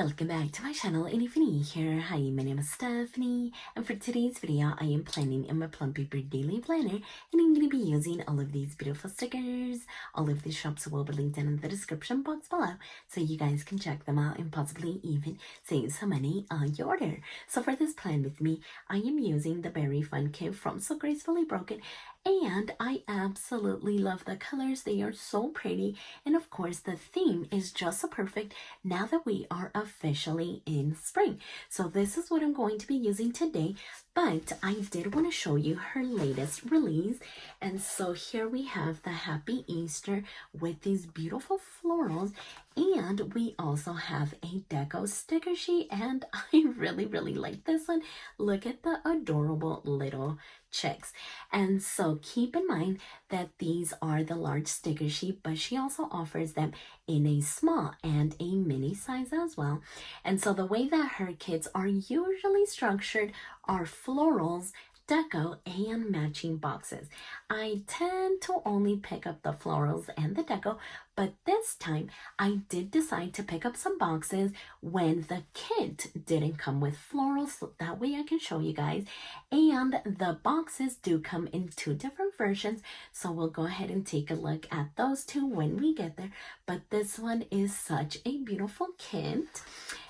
Welcome back to my channel, and if you're new here, hi, my name is Stephany, and for today's video, I am planning in my Plum Paper daily planner, and I'm going to be using all of these beautiful stickers. All of these shops will be linked in the description box below, so you guys can check them out and possibly even save some money on your order. So for this plan with me, I am using the Berry Fun Kit from Gracefully Broken, and I absolutely love the colors. They are so pretty, and of course the theme is just so perfect now that we are officially in spring. So this is what I'm going to be using today, but I did want to show you her latest release. And so here we have the Happy Easter with these beautiful florals, and we also have a deco sticker sheet, and I really like this one. Look at the adorable little chicks. And so keep in mind that these are the large sticker sheet, but she also offers them in a small and a mini size as well. And so the way that her kits are usually structured are florals, deco, and matching boxes. I tend to only pick up the florals and the deco, but this time I did decide to pick up some boxes when the kit didn't come with florals, so that way I can show you guys. And the boxes do come in two different versions, so we'll go ahead and take a look at those two when we get there. But this one is such a beautiful kit.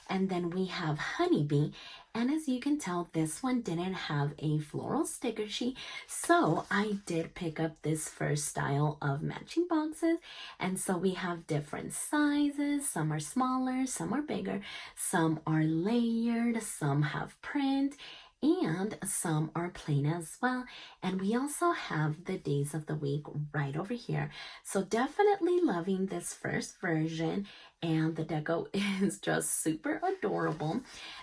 And then we have Honeybee, and as you can tell, this one didn't have a floral sticker sheet, so I did pick up this first style of matching boxes. And so we have different sizes. Some are smaller, some are bigger, some are layered, some have print, and some are plain as well. And we also have the days of the week right over here. So definitely loving this first version, and the deco is just super adorable.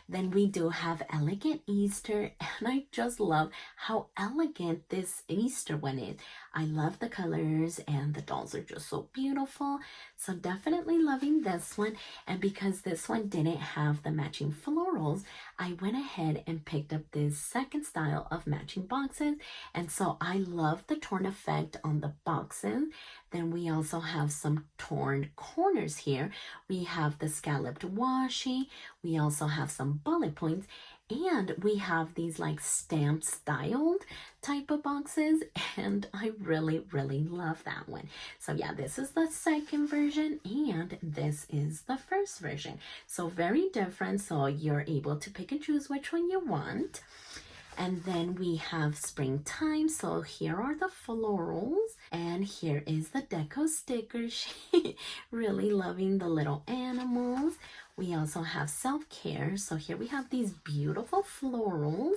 Then we do have Elegant Easter, and I just love how elegant this Easter one is. I love the colors, and the dolls are just so beautiful. So definitely loving this one. And because this one didn't have the matching florals, I went ahead and picked up this second style of matching boxes. And so I love the torn effect on the boxes. Then we also have some torn corners here. We have the scalloped washi. We also have some bullet points. And we have these like stamp styled type of boxes, and I really love that one. So yeah, this is the second version, and this is the first version. So very different, so you're able to pick and choose which one you want. And then we have springtime. So here are the florals, and here is the deco sticker sheet. Really loving the little animals. We also have self-care. So here we have these beautiful florals.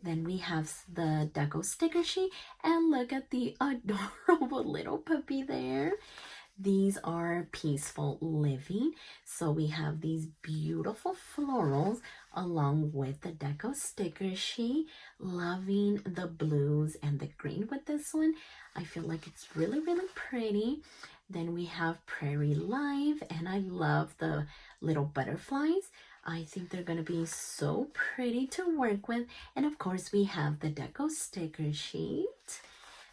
Then we have the deco sticker sheet, and look at the adorable little puppy there. These are peaceful living. So we have these beautiful florals along with the deco sticker sheet. Loving the blues and the green with this one. I feel like it's really pretty. Then we have Prairie Live, and I love the little butterflies. I think they're going to be so pretty to work with. And of course we have the deco sticker sheet.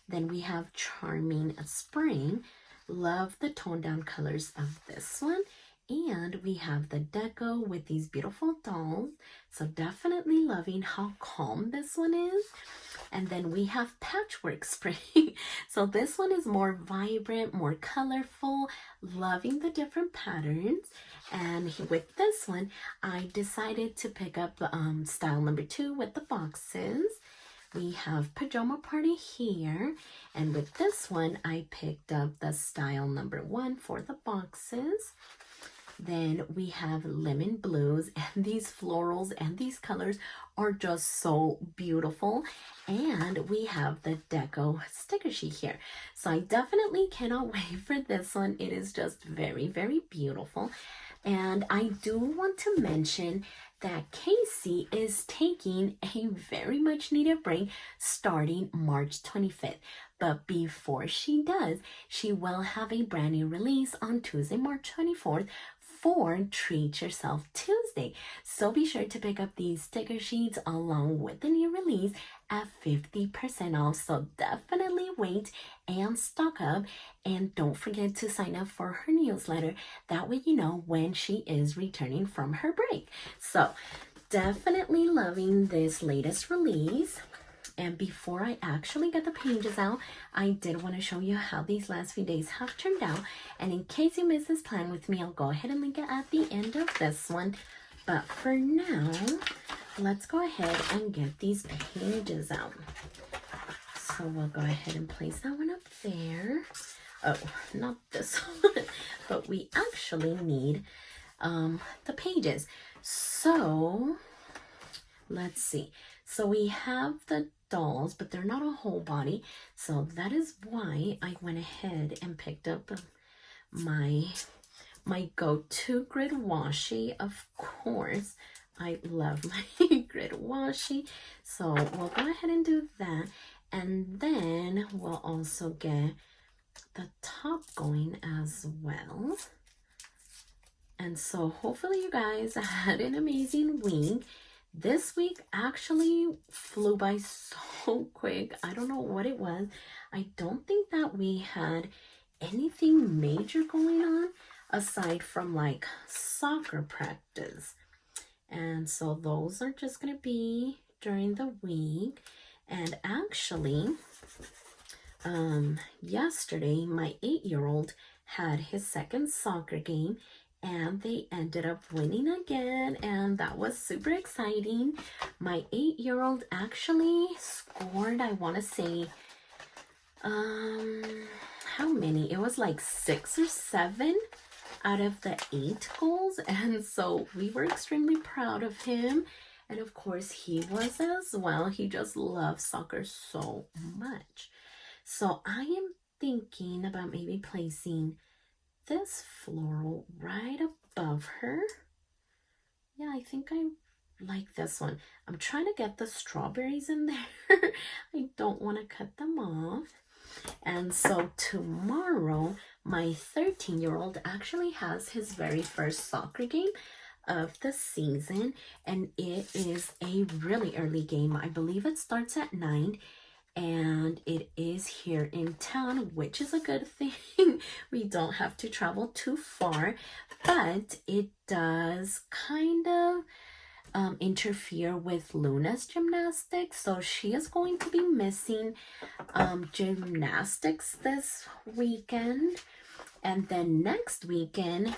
Then we have Charming Spring. Love the toned down colors of this one. And we have the deco with these beautiful dolls. So definitely loving how calm this one is. And then we have Patchwork Spring. So this one is more vibrant, more colorful, loving the different patterns. And with this one, I decided to pick up style number 2 with the boxes. We have Pajama Party here, and with this one, I picked up the style number 1 for the boxes. Then we have Lemon Blues, and these florals and these colors are just so beautiful. And we have the deco sticker sheet here. So I definitely cannot wait for this one. It is just very beautiful. And I do want to mention that Casey is taking a very much needed break starting March 25th. But before she does, she will have a brand new release on Tuesday, March 24th for Treat Yourself Tuesday. So be sure to pick up these sticker sheets along with the new release at 50% off. So definitely wait and stock up, and don't forget to sign up for her newsletter. That way you know when she is returning from her break. So definitely loving this latest release. And before I actually get the pages out, I did want to show you how these last few days have turned out. And in case you missed this plan with me, I'll go ahead and link it at the end of this one. But for now, let's go ahead and get these pages out. So we'll go ahead and place that one up there. Oh, not this one, but we actually need the pages. So let's see. So we have the dolls, but they're not a whole body. So that is why I went ahead and picked up my go-to grid washi. Of course, I love my grid washi. So we'll go ahead and do that. And then we'll also get the top going as well. And so hopefully you guys had an amazing week. This week actually flew by so quick. I don't know what it was. I don't think that we had anything major going on aside from like soccer practice. And so those are just going to be during the week. And actually, yesterday, my 8-year-old had his second soccer game. And they ended up winning again, and that was super exciting. My 8-year-old actually scored, I want to say, how many? It was like 6 or 7 out of the 8 goals, and so we were extremely proud of him. And of course, he was as well. He just loves soccer so much. So I am thinking about maybe placing this floral right above her. Yeah, I think I like this one. I'm trying to get the strawberries in there. I don't want to cut them off. And so tomorrow, my 13-year-old actually has his very first soccer game of the season, and it is a really early game. I believe it starts at 9. And it is here in town, which is a good thing. We don't have to travel too far, but it does kind of interfere with Luna's gymnastics. So she is going to be missing gymnastics this weekend. And then next weekend,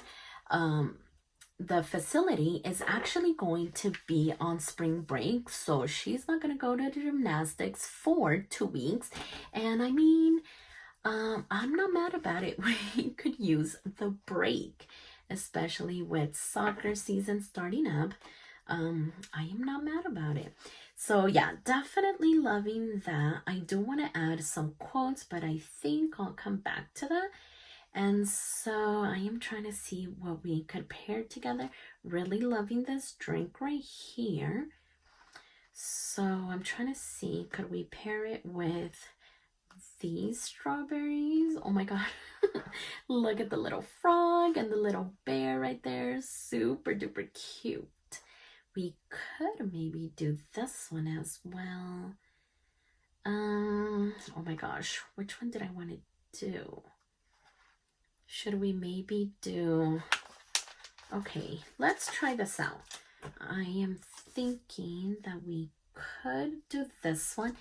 the facility is actually going to be on spring break, so she's not going to go to gymnastics for 2 weeks. And I mean, I'm not mad about it. We could use the break, especially with soccer season starting up. I am not mad about it. So yeah, definitely loving that. I do want to add some quotes, but I think I'll come back to that. And so I am trying to see what we could pair together. Really loving this drink right here. So I'm trying to see, could we pair it with these strawberries? Oh my god. Look at the little frog and the little bear right there. Super duper cute. We could maybe do this one as well. Oh my gosh. Which one did I want to do? Should we maybe do... Okay, let's try this out. I am thinking that we could do this one,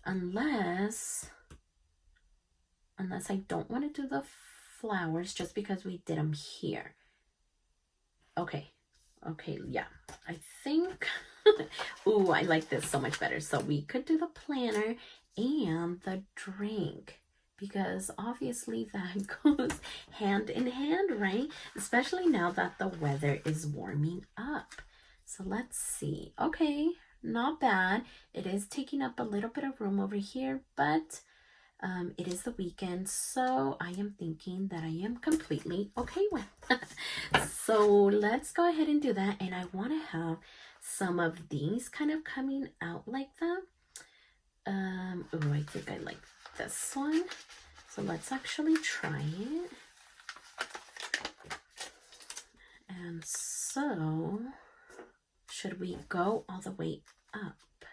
unless I don't want to do the flowers just because we did them here. Okay, yeah. I think... Ooh, I like this so much better. So we could do the planner and the drink, because obviously that goes hand in hand, right? Especially now that the weather is warming up. So let's see. Okay, not bad. It is taking up a little bit of room over here, but it is the weekend, so I am thinking that I am completely okay with. So let's go ahead and do that. And I want to have some of these kind of coming out like that. Oh, I think I like this one. So let's actually try it. So should we go all the way up?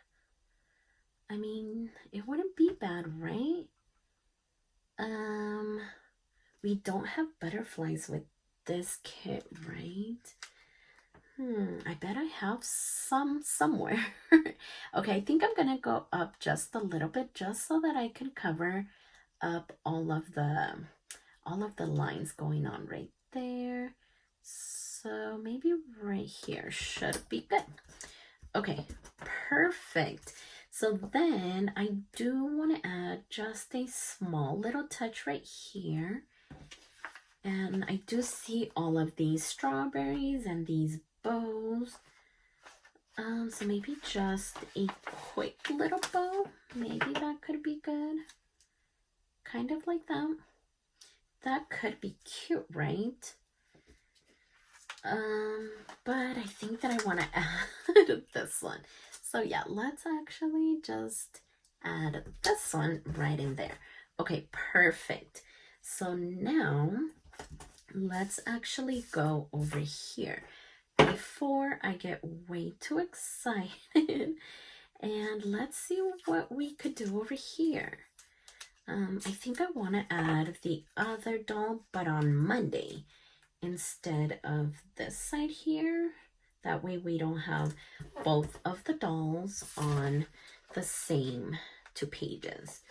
I mean, it wouldn't be bad, right? We don't have butterflies with this kit, right? I bet I have some somewhere. Okay, I think I'm gonna go up just a little bit just so that I can cover up all of the lines going on right there. So maybe right here should be good. Okay, perfect. So then I do want to add just a small little touch right here. And I do see all of these strawberries and these bows. So maybe just a quick little bow. Maybe that could be good. Kind of like that. That could be cute, right? But I think that I want to add this one. So yeah, let's actually just add this one right in there. Okay, perfect. So now let's actually go over here before I get way too excited. And let's see what we could do over here. I think I want to add the other doll, but on Monday instead of this side here. That way we don't have both of the dolls on the same 2 pages.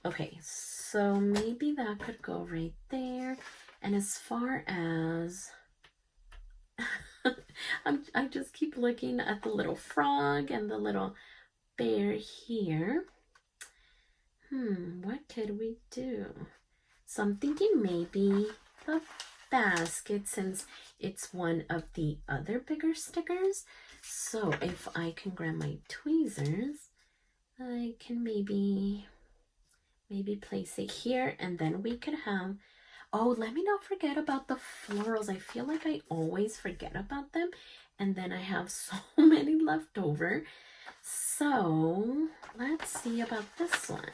Okay, so maybe that could go right there. And as far as I just keep looking at the little frog and the little bear here. What could we do? So I'm thinking maybe the basket, since it's one of the other bigger stickers. So if I can grab my tweezers, I can maybe place it here, and then we could have, oh, let me not forget about the florals. I feel like I always forget about them, and then I have so many left over. So let's see about this one.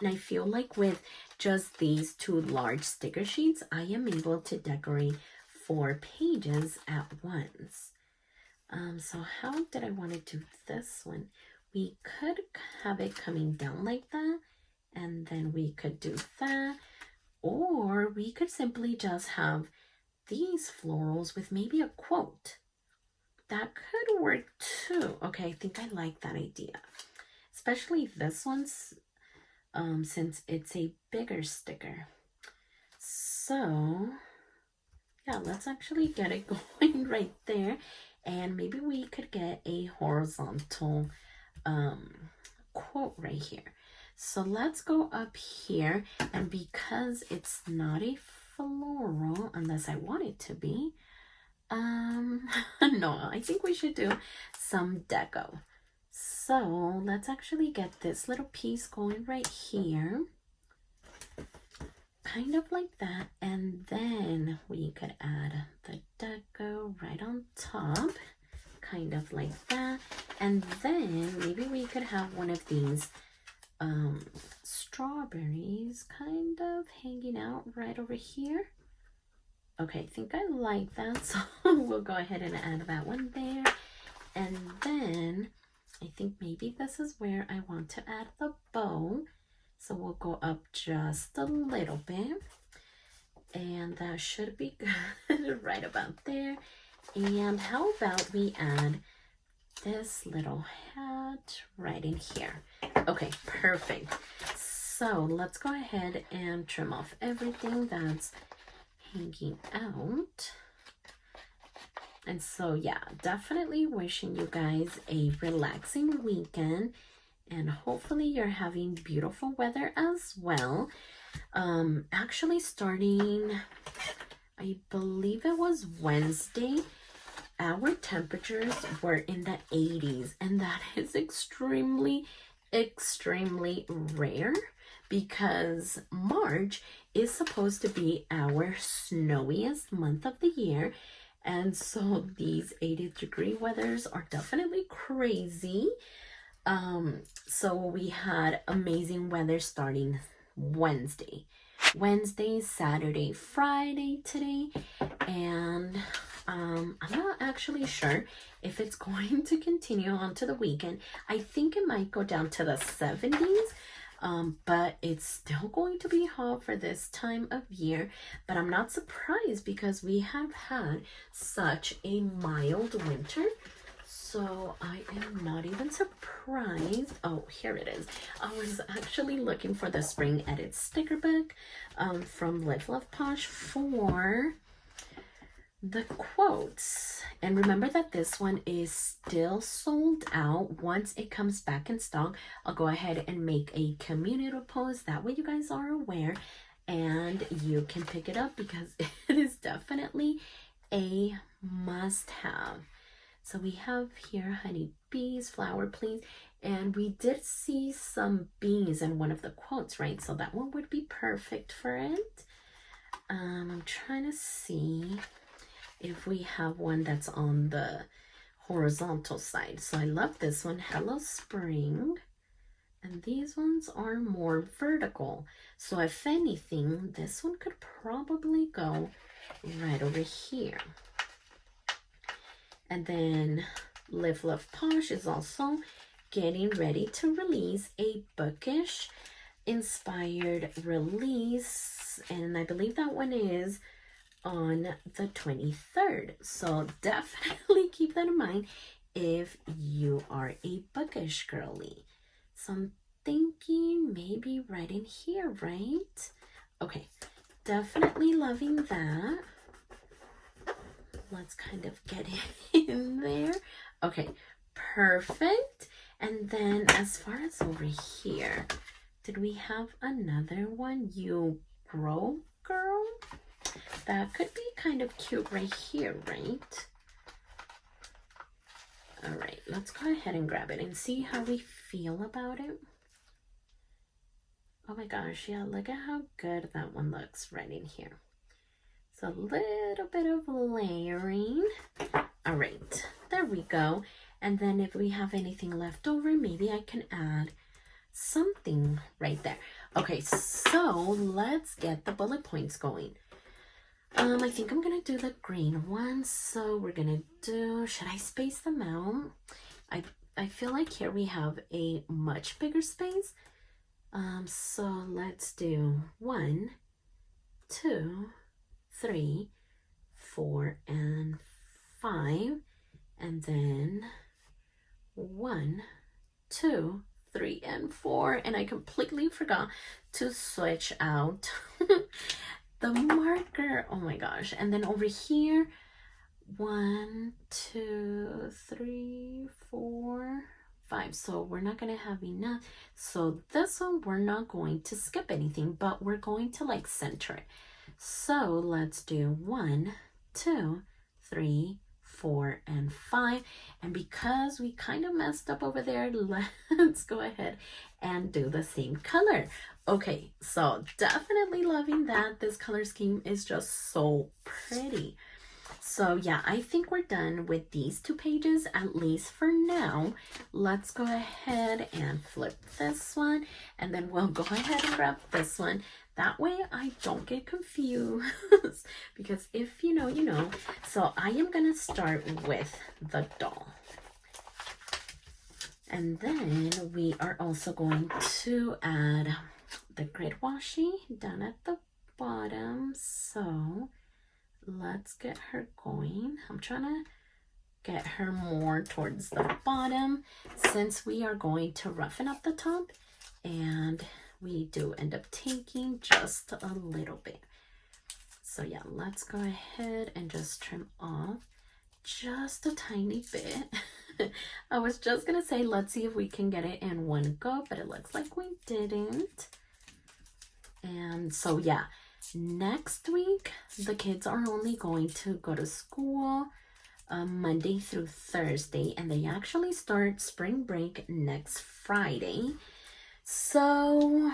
And I feel like with just these 2 large sticker sheets, I am able to decorate 4 pages at once. So how did I want to do this one? We could have it coming down like that, and then we could do that. Or we could simply just have these florals with maybe a quote. That could work too. Okay, I think I like that idea. Especially this one's, since it's a bigger sticker. So yeah, let's actually get it going right there. And maybe we could get a horizontal quote right here. So let's go up here, and because it's not a floral, unless I want it to be, no, I think we should do some deco. So let's actually get this little piece going right here, kind of like that, and then we could add the deco right on top, kind of like that. And then maybe we could have one of these strawberries kind of hanging out right over here. Okay, I think I like that, so we'll go ahead and add that one there. And then I think maybe this is where I want to add the bow. So we'll go up just a little bit, and that should be good right about there. And how about we add this little hat right in here? Okay, perfect. So let's go ahead and trim off everything that's hanging out. And so yeah, definitely wishing you guys a relaxing weekend, and hopefully you're having beautiful weather as well. Actually starting, I believe it was Wednesday, our temperatures were in the 80s, and that is extremely rare, because March is supposed to be our snowiest month of the year. And so these 80-degree weathers are definitely crazy. So we had amazing weather starting Wednesday. Wednesday, Saturday, Friday today, and I'm not actually sure if it's going to continue on to the weekend. I think it might go down to the 70s, but it's still going to be hot for this time of year. But I'm not surprised because we have had such a mild winter. So I am not even surprised. Oh, here it is. I was actually looking for the spring edit sticker book from Live Love Posh for the quotes. And remember that this one is still sold out. Once it comes back in stock, I'll go ahead and make a community post. That way you guys are aware and you can pick it up because it is definitely a must-have. So we have here honey bees, flower please, and we did see some bees in one of the quotes, right? So that one would be perfect for it. I'm trying to see if we have one that's on the horizontal side. So I love this one, Hello Spring. And these ones are more vertical. So if anything, this one could probably go right over here. And then Live Love Posh is also getting ready to release a bookish inspired release. And I believe that one is on the 23rd. So definitely keep that in mind if you are a bookish girly. So I'm thinking maybe right in here, right? Okay, definitely loving that. Let's kind of get it in there. Okay, perfect. And then as far as over here, did we have another one? You Grow Girl? That could be kind of cute right here, right? All right, let's go ahead and grab it and see how we feel about it. Oh my gosh, yeah, look at how good that one looks right in here. So a little bit of layering. All right, there we go. And then if we have anything left over, maybe I can add something right there. Okay, so let's get the bullet points going. I think I'm gonna do the green ones. So we're gonna do, should I space them out? I feel like here we have a much bigger space. So let's do 1, 2, 3, 4, and 5, and then 1, 2, 3, and 4. And I completely forgot to switch out the marker. Oh my gosh. And then over here, 1, 2, 3, 4, 5. So we're not gonna have enough. So this one we're not going to skip anything, but we're going to like center it. So let's do 1, 2, 3, 4, and 5. And because we kind of messed up over there, let's go ahead and do the same color. Okay, so definitely loving that. This color scheme is just so pretty. So yeah, I think we're done with these 2 pages, at least for now. Let's go ahead and flip this one, and then we'll go ahead and grab this one. That way I don't get confused, because if you know, you know. So I am gonna start with the doll. And then we are also going to add the grid washi down at the bottom. So let's get her going. I'm trying to get her more towards the bottom since we are going to roughen up the top, and we do end up taking just a little bit. So yeah, let's go ahead and just trim off just a tiny bit. I was just gonna say, let's see if we can get it in one go, but it looks like we didn't. And so yeah, next week the kids are only going to go to school Monday through Thursday, and they actually start spring break next Friday. So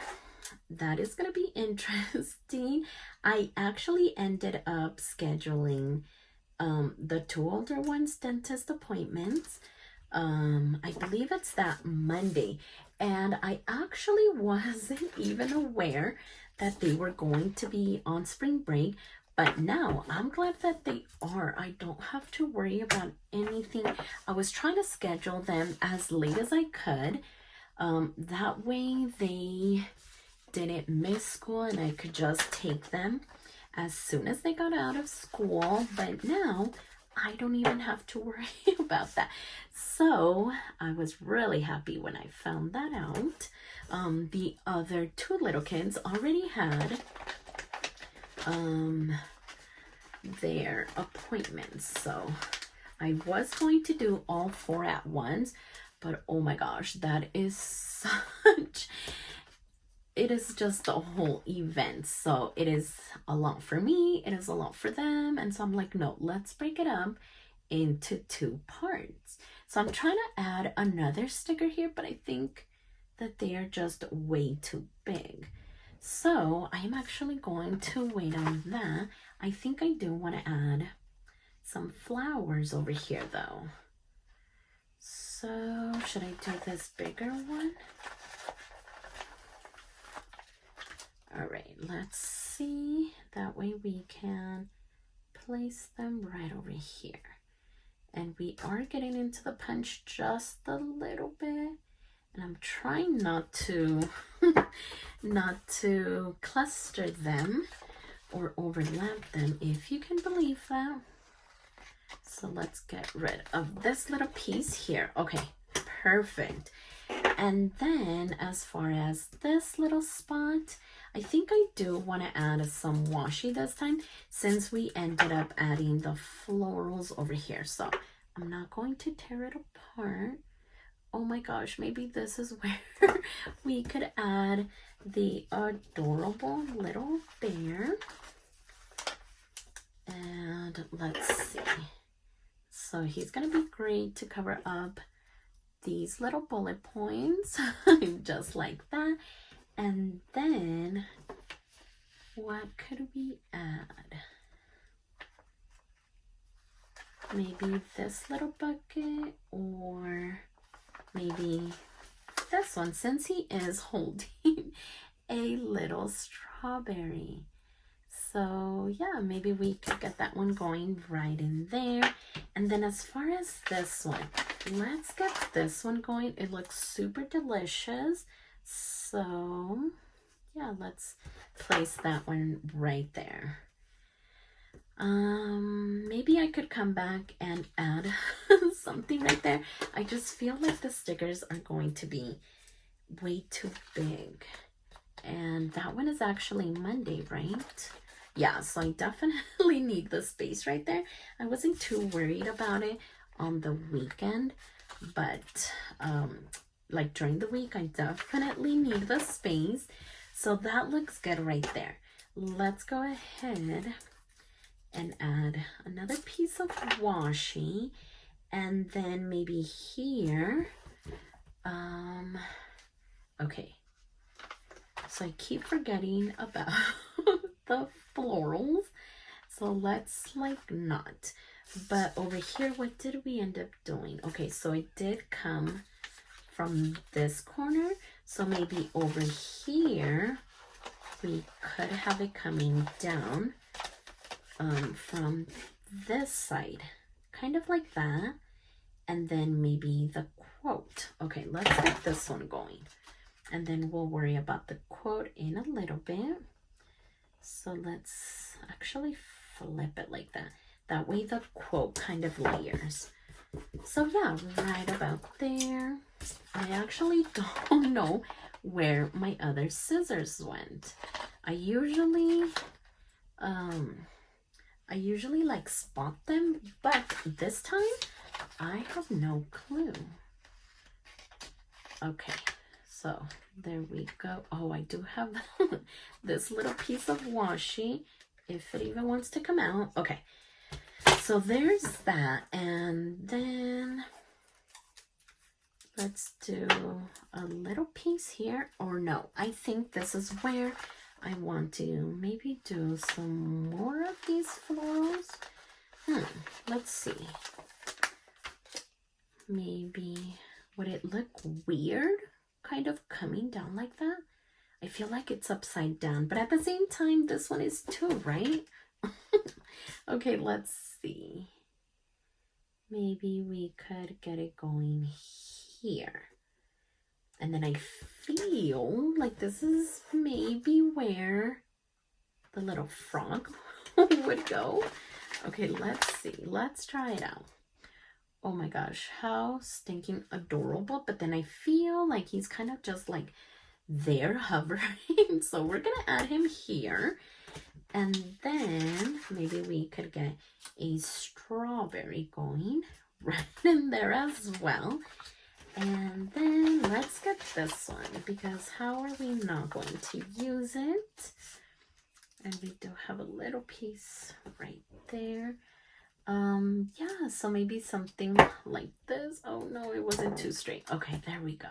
that is going to be interesting. I actually ended up scheduling the 2 older ones' dentist appointments. I believe it's that Monday. And I actually wasn't even aware that they were going to be on spring break, but now I'm glad that they are. I don't have to worry about anything. I was trying to schedule them as late as I could. That way they didn't miss school and I could just take them as soon as they got out of school. But now I don't even have to worry about that. So I was really happy when I found that out. The other two little kids already had their appointments. So I was going to do all 4 at once, but oh my gosh, that is such, it is just a whole event. So it is a lot for me, it is a lot for them. And so I'm like, no, let's break it up into 2 parts. So I'm trying to add another sticker here, but I think that they are just way too big. So I'm actually going to wait on that. I think I do want to add some flowers over here though. So should I do this bigger one? All right, let's see. That way we can place them right over here. And we are getting into the punch just a little bit. And I'm trying not to not to cluster them or overlap them, if you can believe that. So let's get rid of this little piece here. Okay, perfect. And then as far as this little spot, I think I do want to add some washi this time, since we ended up adding the florals over here. So I'm not going to tear it apart. Oh my gosh, maybe this is where we could add the adorable little bear. And let's see. So he's gonna be great to cover up these little bullet points, just like that. And then what could we add? Maybe this little bucket, or maybe this one, since he is holding a little strawberry. So yeah, maybe we could get that one going right in there. And then as far as this one, let's get this one going. It looks super delicious. So yeah, let's place that one right there. Maybe I could come back and add something right there. I just feel like the stickers are going to be way too big. And that one is actually Monday, right? Yeah, so I definitely need the space right there. I wasn't too worried about it on the weekend, but like during the week, I definitely need the space. So that looks good right there. Let's go ahead and add another piece of washi, and then maybe here, okay, so I keep forgetting about the florals, so let's like not. But over here, what did we end up doing? Okay, so it did come from this corner, so maybe over here we could have it coming down from this side, kind of like that. And then maybe the quote. Okay, let's get this one going, and then we'll worry about the quote in a little bit. So let's actually flip it like that. That way the quote kind of layers. So yeah, right about there. I actually don't know where my other scissors went. I usually like spot them, but this time I have no clue. Okay, so there we go. Oh, I do have this little piece of washi, if it even wants to come out. Okay, so there's that. And then let's do a little piece here. Or no, I think this is where I want to maybe do some more of these florals. Let's see. Maybe, would it look weird kind of coming down like that. I feel like it's upside down, but at the same time, this one is too, right? Okay, let's see. Maybe we could get it going here. And then I feel like this is maybe where the little frog would go. Okay, let's see. Let's try it out. Oh my gosh, how stinking adorable. But then I feel like he's kind of just like there hovering. So we're gonna add him here. And then maybe we could get a strawberry going right in there as well. And then let's get this one, because how are we not going to use it? And we do have a little piece right there. Yeah, so maybe something like this. Oh no, it wasn't too straight. Okay, there we go.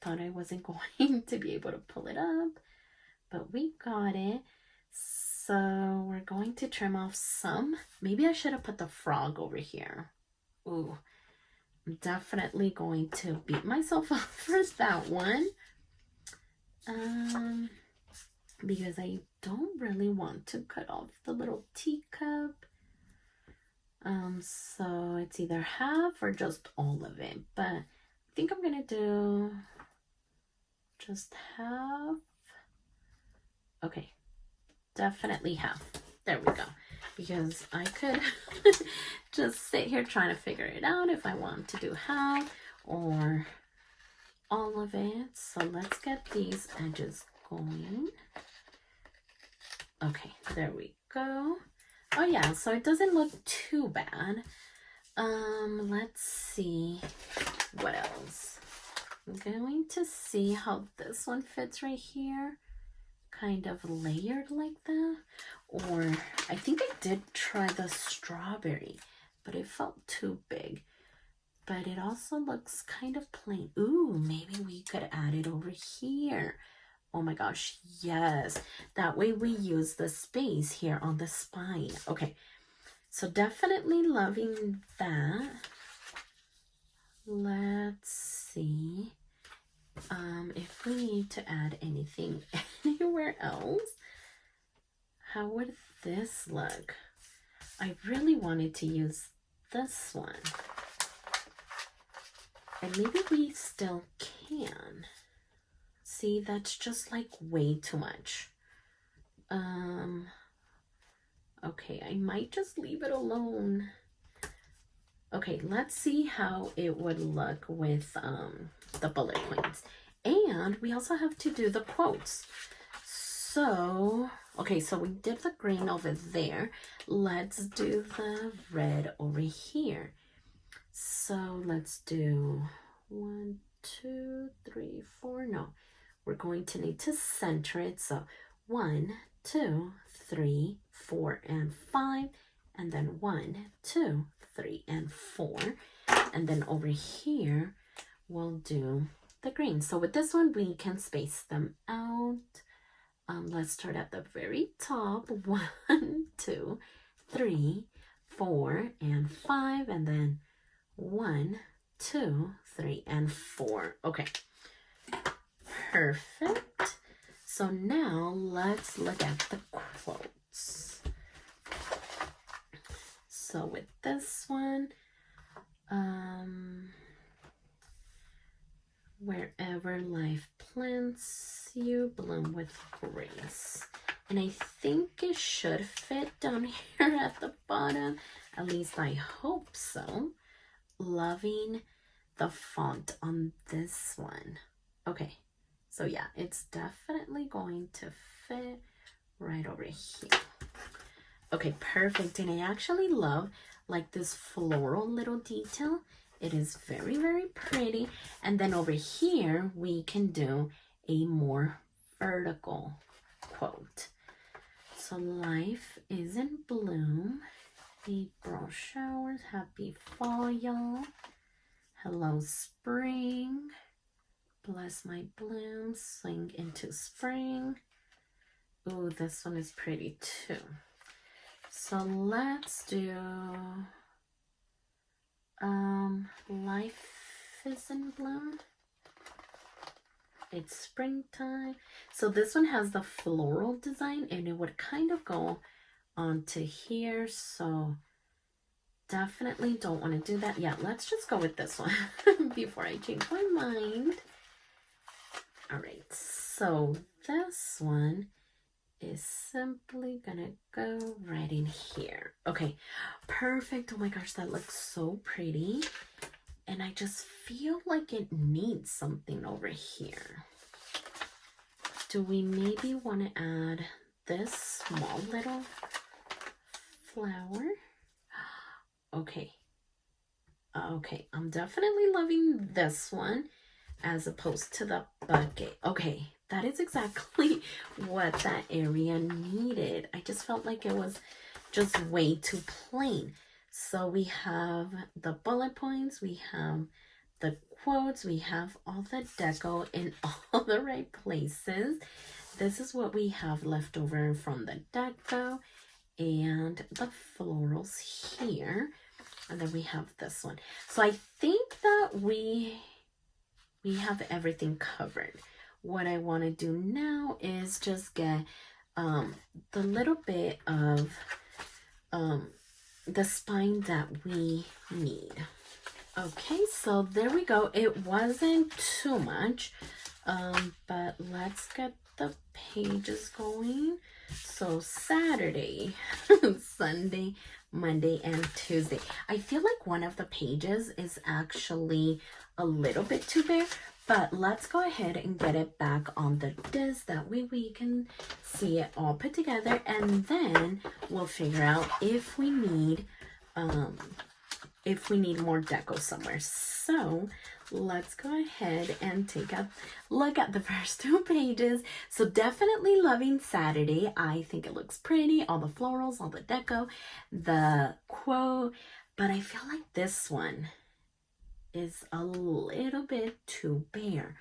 Thought I wasn't going to be able to pull it up, but we got it. So we're going to trim off some. Maybe I should have put the frog over here. Ooh, I'm definitely going to beat myself up for that one. Because I don't really want to cut off the little teacup. So it's either half or just all of it, but I think I'm gonna do just half. Okay, definitely half. There we go. Because I could just sit here trying to figure it out if I want to do half or all of it. So let's get these edges going. Okay, there we go. Oh yeah, so it doesn't look too bad. Let's see what else. I'm going to see how this one fits right here. Kind of layered like that. Or I think I did try the strawberry, but it felt too big. But it also looks kind of plain. Ooh, maybe we could add it over here. Oh my gosh, yes. That way we use the space here on the spine. Okay, so definitely loving that. Let's see if we need to add anything anywhere else. How would this look? I really wanted to use this one. And maybe we still can. See, that's just like way too much. Okay, I might just leave it alone. Okay, let's see how it would look with the bullet points. And we also have to do the quotes. So, okay, so we did the green over there. Let's do the red over here. So let's do 1, 2, 3, 4. No, we're going to need to center it. So 1, 2, 3, 4, and 5. And then 1, 2, 3, and 4. And then over here, we'll do the green. So with this one, we can space them out. Let's start at the very top. 1, 2, 3, 4, and 5. And then 1, 2, 3, and 4. Okay. Perfect. So now let's look at the quotes. So with this one, wherever life plants you, bloom with grace. And I think it should fit down here at the bottom. At least I hope so. Loving the font on this one. Okay, so yeah, it's definitely going to fit right over here. Okay, perfect. And I actually love like this floral little detail. It is very, very pretty. And then over here, we can do a more vertical quote. So life is in bloom. April showers. Happy fall, y'all. Hello, spring. Bless my blooms. Swing into spring. Ooh, this one is pretty too. So let's do life is in bloom. it's springtime. So this one has the floral design and it would kind of go onto here. So definitely don't want to do that. Yeah, let's just go with this one before I change my mind. All right, so this one is simply gonna go right in here. Okay, perfect. Oh my gosh, that looks so pretty. And I just feel like it needs something over here. Do we maybe want to add this small little flower? Okay. Okay, I'm definitely loving this one as opposed to the bucket. Okay, that is exactly what that area needed. I just felt like it was just way too plain. So we have the bullet points, we have the quotes, we have all the deco in all the right places. This is what we have left over from the deco and the florals here. And then we have this one. So I think that we have everything covered. What I want to do now is just get the little bit of the spine that we need. Okay, so there we go. It wasn't too much, but let's get the pages going. So Saturday, Sunday, Monday, and Tuesday. I feel like one of the pages is actually a little bit too bare, but let's go ahead and get it back on the disc. That way we can see it all put together, and then we'll figure out if we need more deco somewhere. So let's go ahead and take a look at the first two pages. So definitely loving Saturday. I think it looks pretty. All the florals, all the deco, the quote. But I feel like this one is a little bit too bare.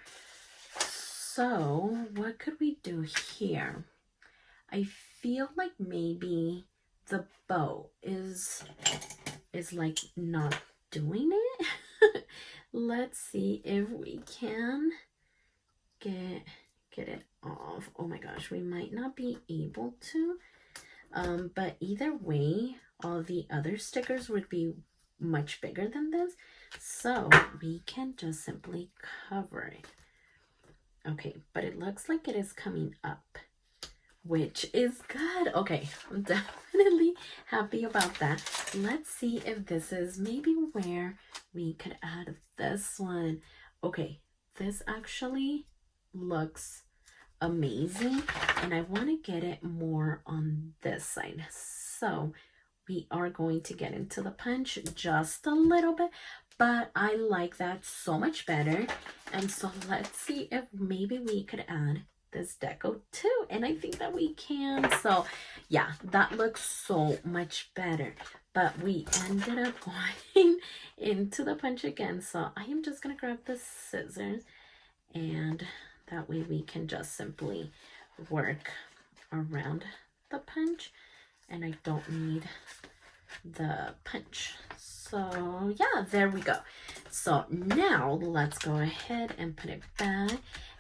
So what could we do here? I feel like maybe the bow is like not doing it. Let's see if we can get it off. Oh my gosh, we might not be able to. But either way, all the other stickers would be much bigger than this. So we can just simply cover it. Okay, but it looks like it is coming up, which is good. Okay, I'm definitely happy about that. Let's see if this is maybe where we could add this one. Okay, this actually looks amazing, and I want to get it more on this side. So we are going to get into the punch just a little bit, but I like that so much better. And so let's see if maybe we could add this deco too, and I think that we can. So yeah, that looks so much better, but we ended up going into the punch again. So I am just gonna grab the scissors, and that way we can just simply work around the punch, and I don't need the punch. So yeah, there we go. So now let's go ahead and put it back,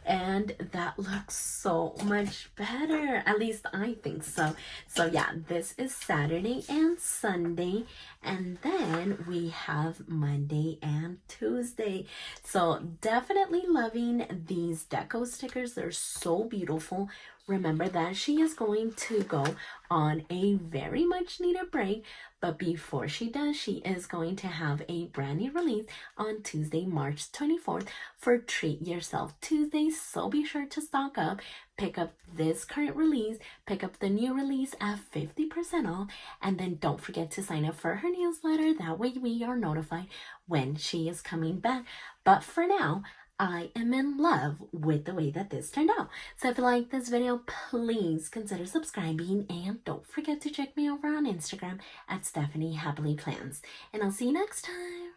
and that looks so much better. At least I think so. So yeah, this is Saturday and Sunday, and then we have Monday and Tuesday. So definitely loving these deco stickers. They're so beautiful. Remember that she is going to go on a very much needed break, but before she does, she is going to have a brand new release on Tuesday, March 24th for Treat Yourself Tuesday. So be sure to stock up, pick up this current release, pick up the new release at 50% off, and then don't forget to sign up for her newsletter. That way we are notified when she is coming back. But for now, I am in love with the way that this turned out. So if you like this video, please consider subscribing, and don't forget to check me over on Instagram at stephanyhappilyplans. And I'll see you next time.